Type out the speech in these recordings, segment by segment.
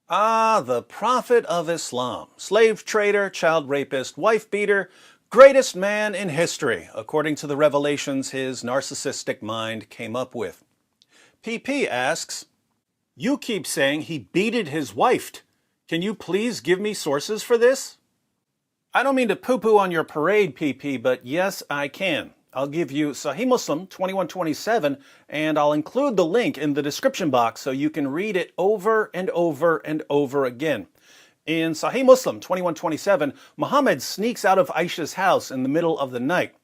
Ah, the Prophet of Islam, slave trader, child rapist, wife beater, greatest man in history, according to the revelations his narcissistic mind came up with. PP asks, you keep saying he beated his wife. Can you please give me sources for this? I don't mean to poo-poo on your parade, PP, but yes, I can. I'll give you Sahih Muslim 2127, and I'll include the link in the description box so you can read it over and over and over again. In Sahih Muslim 2127, Muhammad sneaks out of Aisha's house in the middle of the night.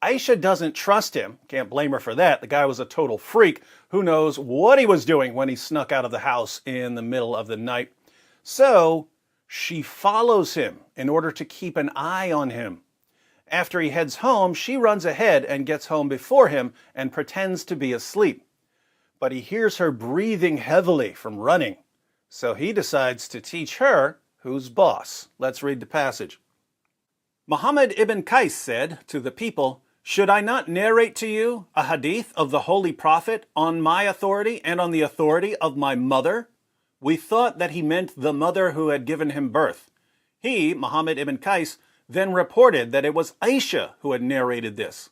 Aisha doesn't trust him. Can't blame her for that. The guy was a total freak. Who knows what he was doing when he snuck out of the house in the middle of the night. So she follows him in order to keep an eye on him. After he heads home, she runs ahead and gets home before him and pretends to be asleep. But he hears her breathing heavily from running. So he decides to teach her who's boss. Let's read the passage. Muhammad ibn Qais said to the people, should I not narrate to you a hadith of the Holy Prophet on my authority and on the authority of my mother? We thought that he meant the mother who had given him birth. He, Muhammad ibn Qais, then reported that it was Aisha who had narrated this.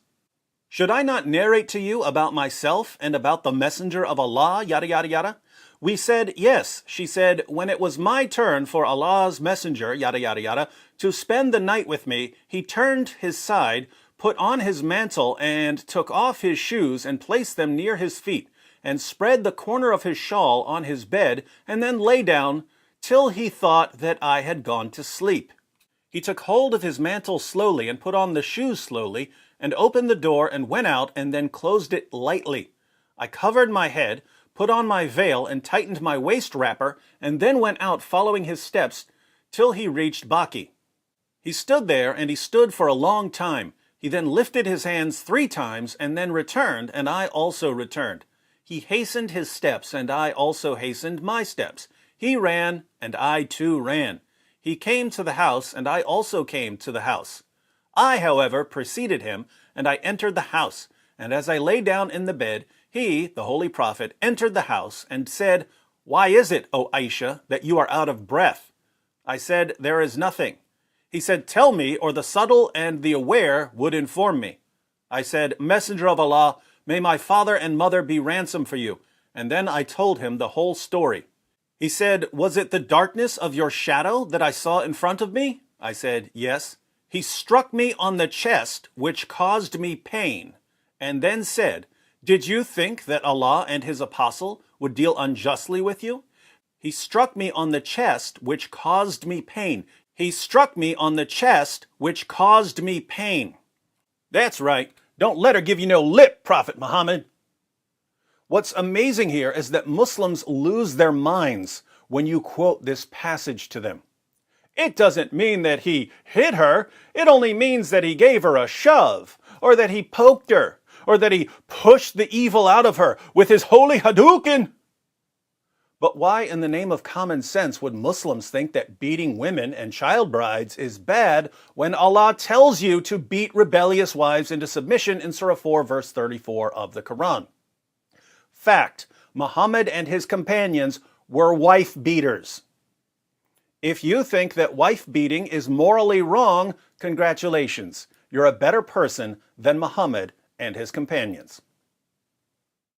Should I not narrate to you about myself and about the messenger of Allah, yada yada yada? We said, yes. She said, when it was my turn for Allah's messenger, yada yada yada, to spend the night with me, he turned his side, put on his mantle, and took off his shoes and placed them near his feet, and spread the corner of his shawl on his bed, and then lay down till he thought that I had gone to sleep. He took hold of his mantle slowly and put on the shoes slowly and opened the door and went out and then closed it lightly. I covered my head, put on my veil and tightened my waist wrapper and then went out following his steps till he reached Baki. He stood there and he stood for a long time. He then lifted his hands 3 times and then returned, and I also returned. He hastened his steps and I also hastened my steps. He ran and I too ran. He came to the house, and I also came to the house. I, however, preceded him, and I entered the house. And as I lay down in the bed, he, the Holy Prophet, entered the house and said, why is it, O Aisha, that you are out of breath? I said, there is nothing. He said, tell me, or the subtle and the aware would inform me. I said, Messenger of Allah, may my father and mother be ransom for you. And then I told him the whole story. He said, was it the darkness of your shadow that I saw in front of me? I said, yes. He struck me on the chest, which caused me pain, and then said, did you think that Allah and his apostle would deal unjustly with you? He struck me on the chest, which caused me pain. He struck me on the chest, which caused me pain. That's right. Don't let her give you no lip, Prophet Muhammad. What's amazing here is that Muslims lose their minds when you quote this passage to them. It doesn't mean that he hit her. It only means that he gave her a shove, or that he poked her, or that he pushed the evil out of her with his holy Hadouken. But why in the name of common sense would Muslims think that beating women and child brides is bad when Allah tells you to beat rebellious wives into submission in Surah 4 verse 34 of the Quran? Fact, Muhammad and his companions were wife beaters. If you think that wife beating is morally wrong, congratulations. You're a better person than Muhammad and his companions.